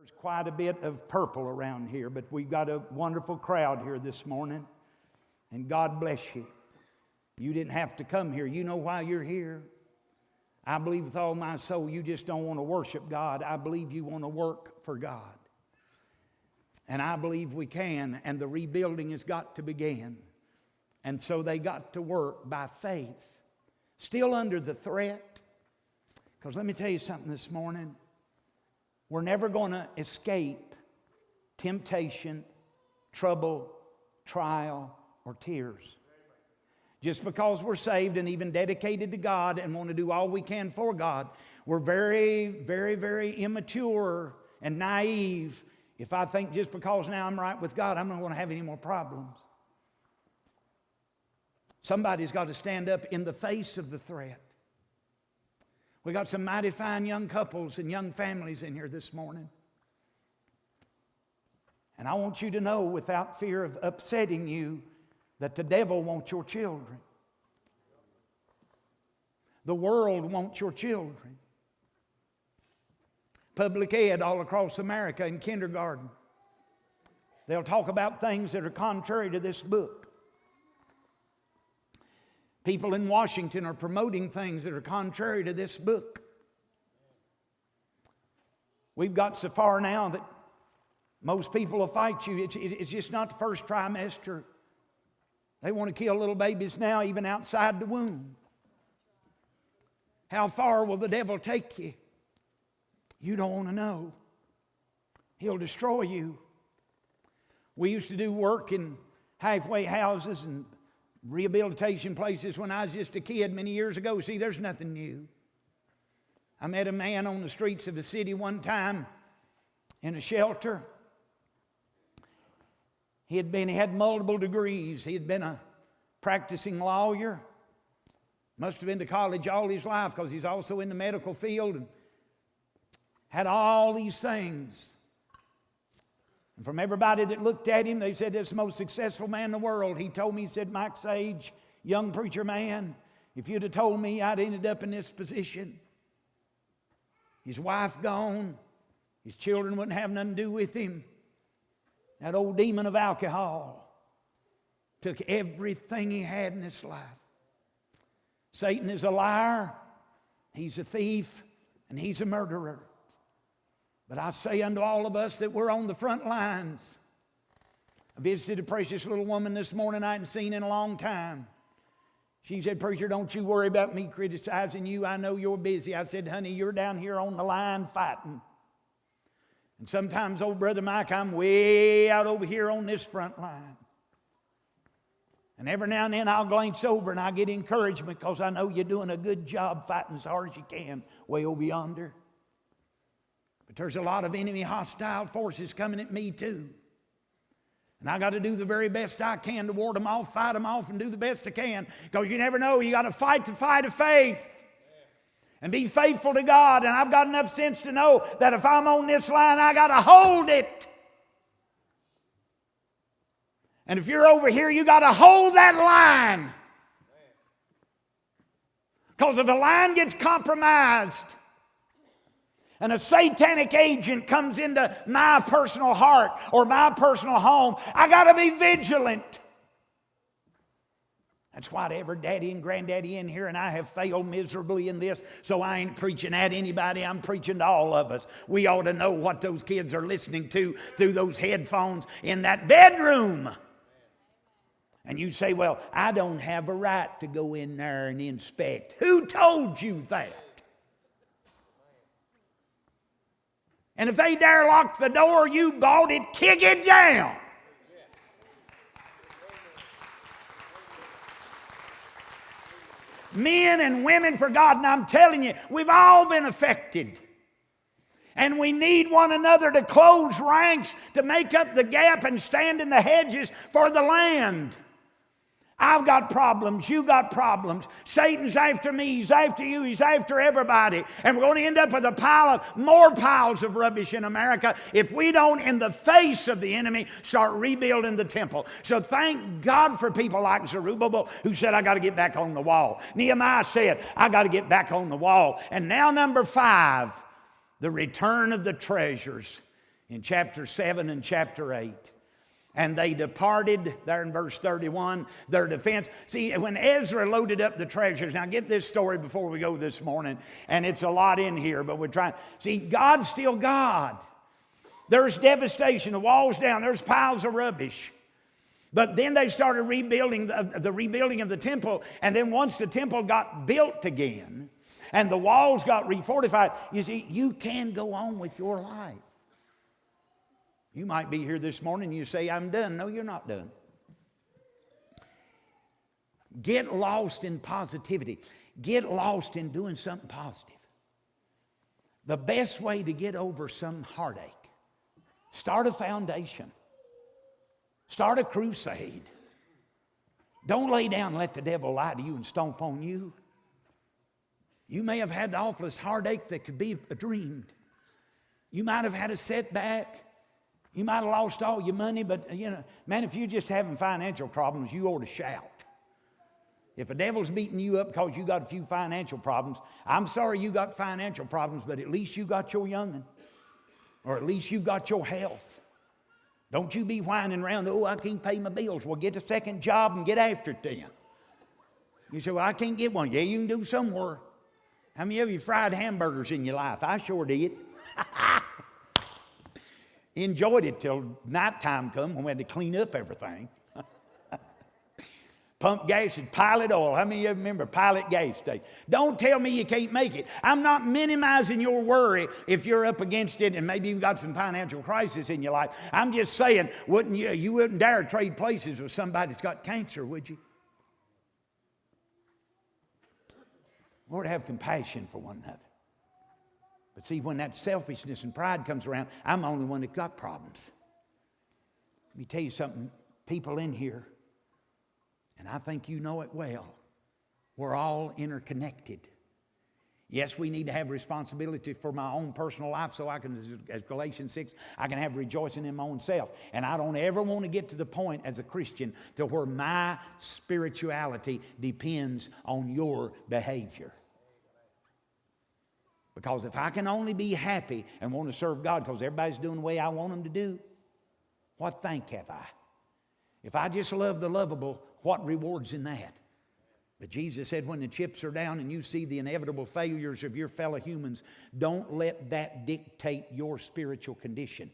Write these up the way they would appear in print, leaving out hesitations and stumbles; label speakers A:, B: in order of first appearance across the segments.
A: There's quite a bit of purple around here, but we've got a wonderful crowd here this morning, and God bless you. You didn't have to come here. You know why you're here. I believe with all my soul you just don't want to worship God. I believe you want to work for God. And I believe we can, and the rebuilding has got to begin. And so they got to work by faith, still under the threat. Because let me tell you something this morning. We're never going to escape temptation, trouble, trial, or tears. Just because we're saved and even dedicated to God and want to do all we can for God, we're very, very, very immature and naive if I think just because now I'm right with God, I'm not going to have any more problems. Somebody's got to stand up in the face of the threat. We got some mighty fine young couples and young families in here this morning. And I want you to know, without fear of upsetting you, that the devil wants your children. The world wants your children. Public ed all across America in kindergarten. They'll talk about things that are contrary to this book. People in Washington are promoting things that are contrary to this book. We've got so far now that most people will fight you. It's just not the first trimester. They want to kill little babies now, even outside the womb. How far will the devil take you? You don't want to know. He'll destroy you. We used to do work in halfway houses and rehabilitation places when I was just a kid many years ago. See, there's nothing new. I met a man on the streets of the city one time in a shelter. He had multiple degrees. He had been a practicing lawyer. Must have been to college all his life because he's also in the medical field and had all these things. And from everybody that looked at him, they said, "This is the most successful man in the world." He told me, he said, "Mike Sage, young preacher man, if you'd have told me I'd ended up in this position." His wife gone. His children wouldn't have nothing to do with him. That old demon of alcohol took everything he had in this life. Satan is a liar. He's a thief. And he's a murderer. But I say unto all of us that we're on the front lines. I visited a precious little woman this morning I hadn't seen in a long time. She said, "Preacher, don't you worry about me criticizing you. I know you're busy." I said, "Honey, you're down here on the line fighting. And sometimes, old Brother Mike, I'm way out over here on this front line. And every now and then I'll glance over and I get encouragement because I know you're doing a good job fighting as hard as you can way over yonder. But there's a lot of enemy hostile forces coming at me too. And I got to do the very best I can to ward them off, fight them off, and do the best I can. Because you never know. You got to fight the fight of faith. And be faithful to God. And I've got enough sense to know that if I'm on this line, I got to hold it. And if you're over here, you got to hold that line. Because if the line gets compromised and a satanic agent comes into my personal heart or my personal home, I got to be vigilant. That's why every daddy and granddaddy in here and I have failed miserably in this, so I ain't preaching at anybody. I'm preaching to all of us. We ought to know what those kids are listening to through those headphones in that bedroom. And you say, "Well, I don't have a right to go in there and inspect." Who told you that? And if they dare lock the door, you bought it, kick it down. Men and women for God, and I'm telling you, we've all been affected. And we need one another to close ranks, to make up the gap and stand in the hedges for the land. I've got problems. You got problems. Satan's after me. He's after you. He's after everybody. And we're going to end up with more piles of rubbish in America if we don't, in the face of the enemy, start rebuilding the temple. So thank God for people like Zerubbabel who said, "I got to get back on the wall." Nehemiah said, "I got to get back on the wall." And now number 5, the return of the treasures. in chapter 7 and chapter 8. And they departed, there in verse 31, their defense. See, when Ezra loaded up the treasures, now get this story before we go this morning, and it's a lot in here, but we're trying. See, God's still God. There's devastation, the wall's down, there's piles of rubbish. But then they started rebuilding the rebuilding of the temple, and then once the temple got built again, and the walls got refortified, you see, you can go on with your life. You might be here this morning and you say, I'm done. No, you're not done. Get lost in positivity. Get lost in doing something positive. The best way to get over some heartache, start a foundation. Start a crusade. Don't lay down and let the devil lie to you and stomp on you. You may have had the awfulest heartache that could be dreamed. You might have had a setback. You might have lost all your money, but man, if you're just having financial problems, you ought to shout. If the devil's beating you up because you got a few financial problems, I'm sorry you got financial problems, but at least you got your young'un. Or at least you got your health. Don't you be whining around, oh, I can't pay my bills. Well, get a second job and get after it then. You say, well, I can't get one. Yeah, you can do somewhere. How many of you fried hamburgers in your life? I sure did. Enjoyed it till nighttime come when we had to clean up everything. Pump gas and Pilot oil. How many of you remember Pilot gas day? Don't tell me you can't make it. I'm not minimizing your worry if you're up against it and maybe you've got some financial crisis in your life. I'm just saying, you wouldn't dare trade places with somebody that's got cancer, would you? Lord, have compassion for one another. But see, when that selfishness and pride comes around, I'm the only one that got problems. Let me tell you something, people in here, and I think you know it well, we're all interconnected. Yes, we need to have responsibility for my own personal life so I can, as Galatians 6, I can have rejoicing in my own self. And I don't ever want to get to the point as a Christian to where my spirituality depends on your behavior. Because if I can only be happy and want to serve God because everybody's doing the way I want them to do, what thank have I? If I just love the lovable, what reward's in that? But Jesus said when the chips are down and you see the inevitable failures of your fellow humans, don't let that dictate your spiritual condition.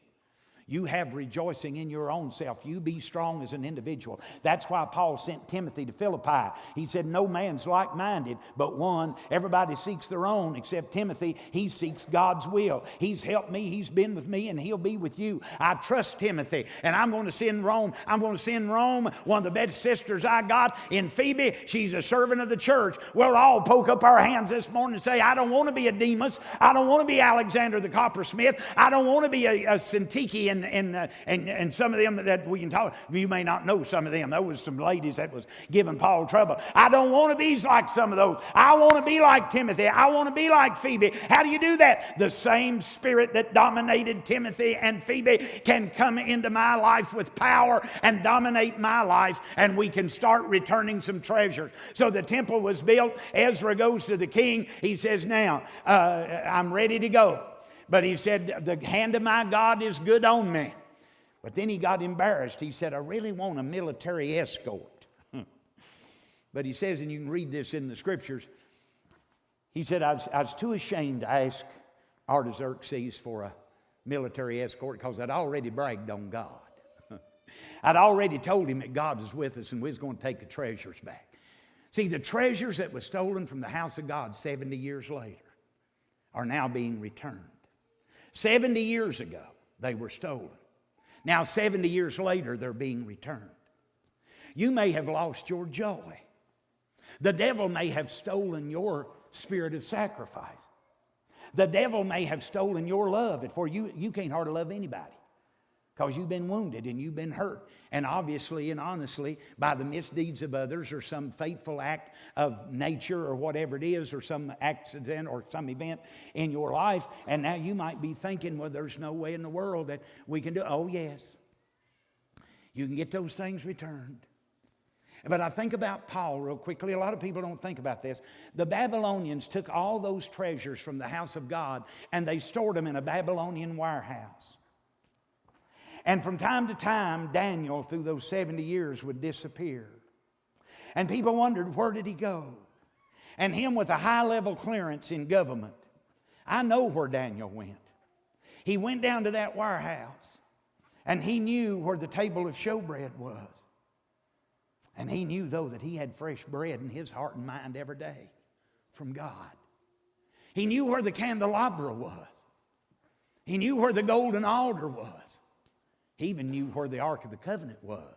A: You have rejoicing in your own self. You be strong as an individual. That's why Paul sent Timothy to Philippi. He said, no man's like-minded, but one. Everybody seeks their own except Timothy. He seeks God's will. He's helped me. He's been with me, and he'll be with you. I trust Timothy, and I'm going to send Rome. I'm going to send Rome, one of the best sisters I got in Phoebe. She's a servant of the church. We'll all poke up our hands this morning and say, I don't want to be a Demas. I don't want to be Alexander the coppersmith. I don't want to be a Syntyche and some of them that we can talk, you may not know some of them. There was some ladies that was giving Paul trouble. I don't want to be like some of those. I want to be like Timothy. I want to be like Phoebe. How do you do that? The same spirit that dominated Timothy and Phoebe can come into my life with power and dominate my life, and we can start returning some treasures. So the temple was built. Ezra goes to the king. He says, now, I'm ready to go. But he said, the hand of my God is good on me. But then he got embarrassed. He said, I really want a military escort. But he says, and you can read this in the scriptures, he said, I was too ashamed to ask Artaxerxes for a military escort because I'd already bragged on God. I'd already told him that God was with us and we was going to take the treasures back. See, the treasures that were stolen from the house of God 70 years later are now being returned. 70 years ago, they were stolen. Now, 70 years later, they're being returned. You may have lost your joy. The devil may have stolen your spirit of sacrifice. The devil may have stolen your love. You can't hardly love anybody because you've been wounded and you've been hurt. And obviously and honestly, by the misdeeds of others or some fateful act of nature or whatever it is, or some accident or some event in your life. And now you might be thinking, well, there's no way in the world that we can do it. Oh, yes. You can get those things returned. But I think about Paul real quickly. A lot of people don't think about this. The Babylonians took all those treasures from the house of God and they stored them in a Babylonian warehouse. And from time to time, Daniel, through those 70 years, would disappear. And people wondered, where did he go? And him with a high-level clearance in government, I know where Daniel went. He went down to that warehouse, and he knew where the table of showbread was. And he knew, though, that he had fresh bread in his heart and mind every day from God. He knew where the candelabra was. He knew where the golden altar was. He even knew where the Ark of the Covenant was.